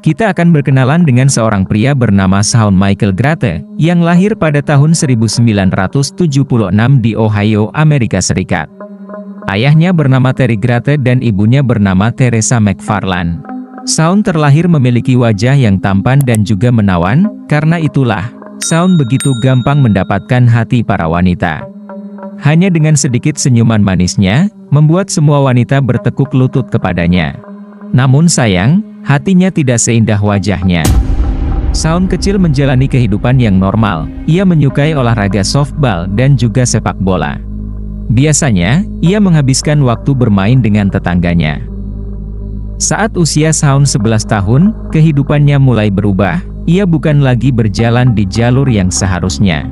kita akan berkenalan dengan seorang pria bernama Shawn Michael Grate, yang lahir pada tahun 1976 di Ohio, Amerika Serikat. Ayahnya bernama Terry Grate dan ibunya bernama Teresa McFarland. Shawn terlahir memiliki wajah yang tampan dan juga menawan, karena itulah, Shawn begitu gampang mendapatkan hati para wanita. Hanya dengan sedikit senyuman manisnya, membuat semua wanita bertekuk lutut kepadanya. Namun sayang, hatinya tidak seindah wajahnya. Shawn kecil menjalani kehidupan yang normal. Ia menyukai olahraga softball dan juga sepak bola. Biasanya, ia menghabiskan waktu bermain dengan tetangganya. Saat usia Shawn 11 tahun, kehidupannya mulai berubah. Ia bukan lagi berjalan di jalur yang seharusnya.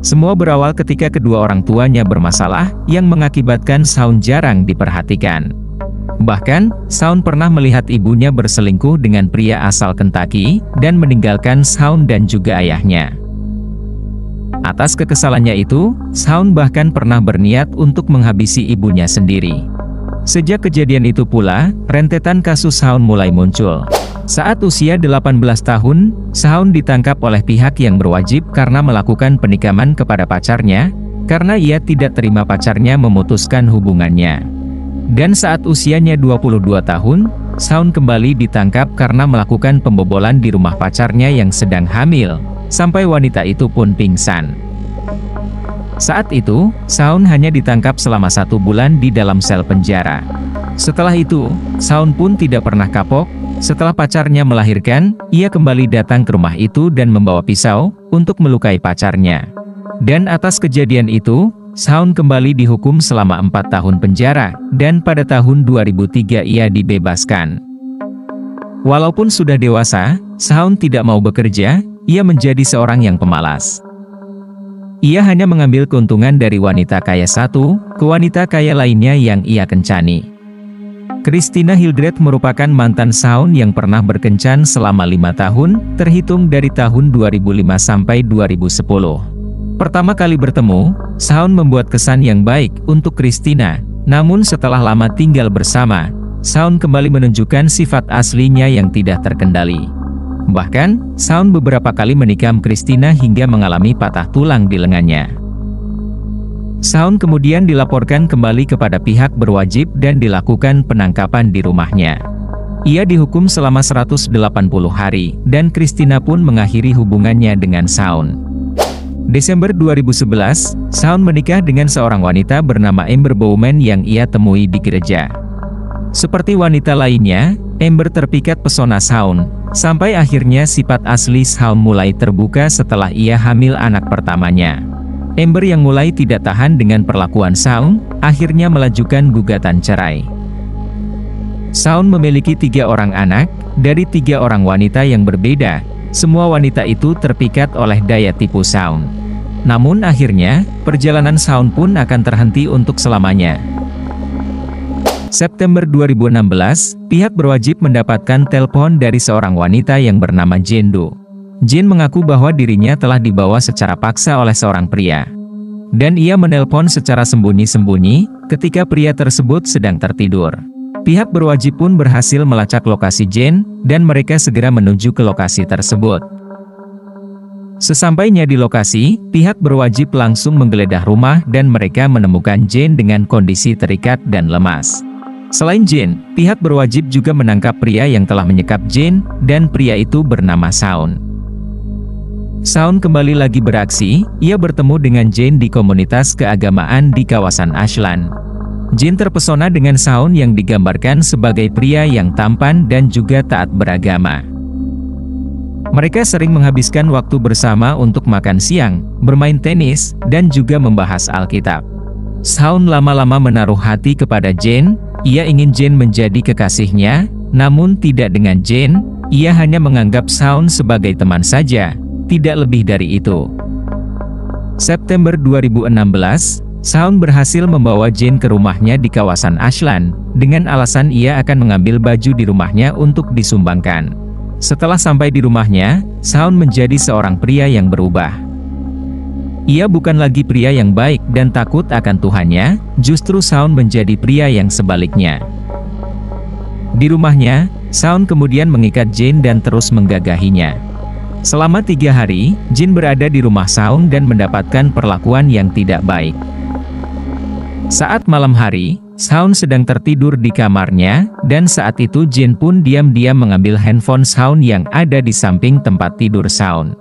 Semua berawal ketika kedua orang tuanya bermasalah, yang mengakibatkan Shawn jarang diperhatikan. Bahkan, Shawn pernah melihat ibunya berselingkuh dengan pria asal Kentucky, dan meninggalkan Shawn dan juga ayahnya. Atas kekesalannya itu, Shawn bahkan pernah berniat untuk menghabisi ibunya sendiri. Sejak kejadian itu pula, rentetan kasus Shawn mulai muncul. Saat usia 18 tahun, Shawn ditangkap oleh pihak yang berwajib karena melakukan penikaman kepada pacarnya, karena ia tidak terima pacarnya memutuskan hubungannya. Dan saat usianya 22 tahun, Shawn kembali ditangkap karena melakukan pembobolan di rumah pacarnya yang sedang hamil, sampai wanita itu pun pingsan. Saat itu, Shawn hanya ditangkap selama 1 bulan di dalam sel penjara. Setelah itu, Shawn pun tidak pernah kapok. Setelah pacarnya melahirkan, ia kembali datang ke rumah itu dan membawa pisau untuk melukai pacarnya. Dan atas kejadian itu, Shawn kembali dihukum selama 4 tahun penjara, dan pada tahun 2003 ia dibebaskan. Walaupun sudah dewasa, Shawn tidak mau bekerja. Ia menjadi seorang yang pemalas. Ia hanya mengambil keuntungan dari wanita kaya satu ke wanita kaya lainnya yang ia kencani. Christina Hildreth merupakan mantan Shawn yang pernah berkencan selama 5 tahun, terhitung dari tahun 2005 sampai 2010. Pertama kali bertemu, Shawn membuat kesan yang baik untuk Christina, namun setelah lama tinggal bersama, Shawn kembali menunjukkan sifat aslinya yang tidak terkendali. Bahkan, Shawn beberapa kali menikam Christina hingga mengalami patah tulang di lengannya. Shawn kemudian dilaporkan kembali kepada pihak berwajib dan dilakukan penangkapan di rumahnya. Ia dihukum selama 180 hari, dan Christina pun mengakhiri hubungannya dengan Shawn. Desember 2011, Shawn menikah dengan seorang wanita bernama Amber Bowman yang ia temui di gereja. Seperti wanita lainnya, Amber terpikat pesona Shawn, sampai akhirnya sifat asli Shawn mulai terbuka setelah ia hamil anak pertamanya. Amber yang mulai tidak tahan dengan perlakuan Shawn, akhirnya melajukan gugatan cerai. Shawn memiliki 3 orang anak, dari 3 orang wanita yang berbeda. Semua wanita itu terpikat oleh daya tipu Shawn. Namun akhirnya, perjalanan Shawn pun akan terhenti untuk selamanya. September 2016, pihak berwajib mendapatkan telepon dari seorang wanita yang bernama Jane Doe. Jane mengaku bahwa dirinya telah dibawa secara paksa oleh seorang pria. Dan ia menelpon secara sembunyi-sembunyi, ketika pria tersebut sedang tertidur. Pihak berwajib pun berhasil melacak lokasi Jane, dan mereka segera menuju ke lokasi tersebut. Sesampainya di lokasi, pihak berwajib langsung menggeledah rumah dan mereka menemukan Jane dengan kondisi terikat dan lemas. Selain Jane, pihak berwajib juga menangkap pria yang telah menyekap Jane, dan pria itu bernama Shawn. Shawn kembali lagi beraksi, ia bertemu dengan Jane di komunitas keagamaan di kawasan Ashland. Jane terpesona dengan Shawn yang digambarkan sebagai pria yang tampan dan juga taat beragama. Mereka sering menghabiskan waktu bersama untuk makan siang, bermain tenis, dan juga membahas Alkitab. Shawn lama-lama menaruh hati kepada Jane, ia ingin Jane menjadi kekasihnya, namun tidak dengan Jane, ia hanya menganggap Shawn sebagai teman saja. Tidak lebih dari itu. September 2016, Shawn berhasil membawa Jane ke rumahnya di kawasan Ashland, dengan alasan ia akan mengambil baju di rumahnya untuk disumbangkan. Setelah sampai di rumahnya, Shawn menjadi seorang pria yang berubah. Ia bukan lagi pria yang baik dan takut akan Tuhannya, justru Shawn menjadi pria yang sebaliknya. Di rumahnya, Shaun kemudian mengikat Jane dan terus menggagahinya. Selama 3 hari, Jane berada di rumah Shaun dan mendapatkan perlakuan yang tidak baik. Saat malam hari, Shaun sedang tertidur di kamarnya, dan saat itu Jane pun diam-diam mengambil handphone Shaun yang ada di samping tempat tidur Shaun.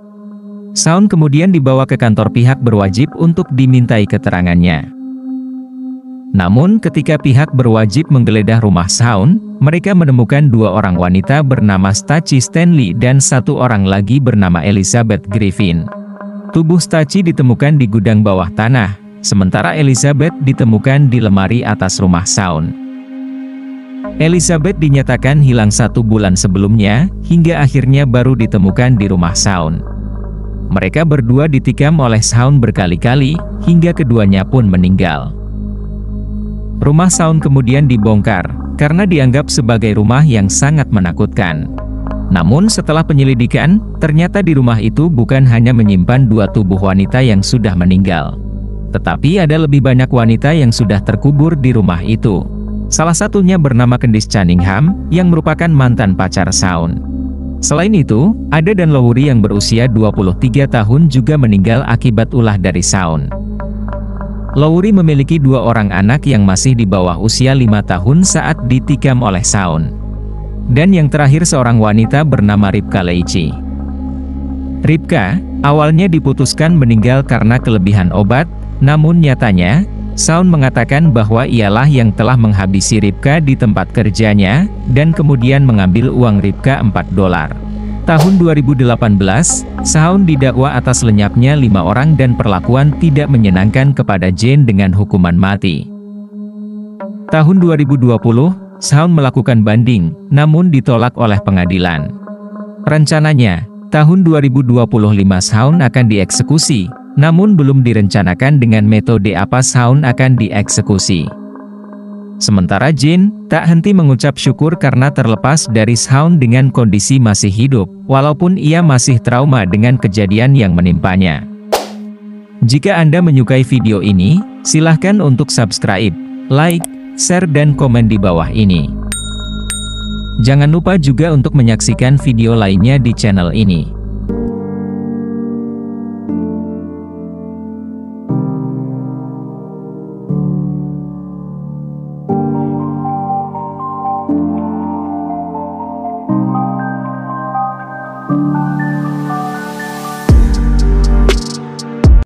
Shaun kemudian dibawa ke kantor pihak berwajib untuk dimintai keterangannya. Namun ketika pihak berwajib menggeledah rumah Shaun, mereka menemukan 2 orang wanita bernama Stacey Stanley dan 1 orang lagi bernama Elizabeth Griffin. Tubuh Stacey ditemukan di gudang bawah tanah, sementara Elizabeth ditemukan di lemari atas rumah Shaun. Elizabeth dinyatakan hilang 1 bulan sebelumnya, hingga akhirnya baru ditemukan di rumah Shaun. Mereka berdua ditikam oleh Shaun berkali-kali, hingga keduanya pun meninggal. Rumah Shaun kemudian dibongkar, karena dianggap sebagai rumah yang sangat menakutkan. Namun setelah penyelidikan, ternyata di rumah itu bukan hanya menyimpan 2 tubuh wanita yang sudah meninggal. Tetapi ada lebih banyak wanita yang sudah terkubur di rumah itu. Salah satunya bernama Candice Cunningham, yang merupakan mantan pacar Shaun. Selain itu, ada Dan Lowry yang berusia 23 tahun juga meninggal akibat ulah dari Shaun. Lowry memiliki 2 orang anak yang masih di bawah usia 5 tahun saat ditikam oleh Shaun. Dan yang terakhir seorang wanita bernama Ribka Leichy. Ribka, awalnya diputuskan meninggal karena kelebihan obat, namun nyatanya, Shaun mengatakan bahwa ialah yang telah menghabisi Ribka di tempat kerjanya, dan kemudian mengambil uang Ribka $4. Tahun 2018, Shaun didakwa atas lenyapnya 5 orang dan perlakuan tidak menyenangkan kepada Jane dengan hukuman mati. Tahun 2020, Shaun melakukan banding, namun ditolak oleh pengadilan. Rencananya, tahun 2025 Shaun akan dieksekusi, namun belum direncanakan dengan metode apa Shaun akan dieksekusi. Sementara Jane tak henti mengucap syukur karena terlepas dari Shaun dengan kondisi masih hidup, walaupun ia masih trauma dengan kejadian yang menimpanya. Jika Anda menyukai video ini, silahkan untuk subscribe, like, share dan komen di bawah ini. Jangan lupa juga untuk menyaksikan video lainnya di channel ini.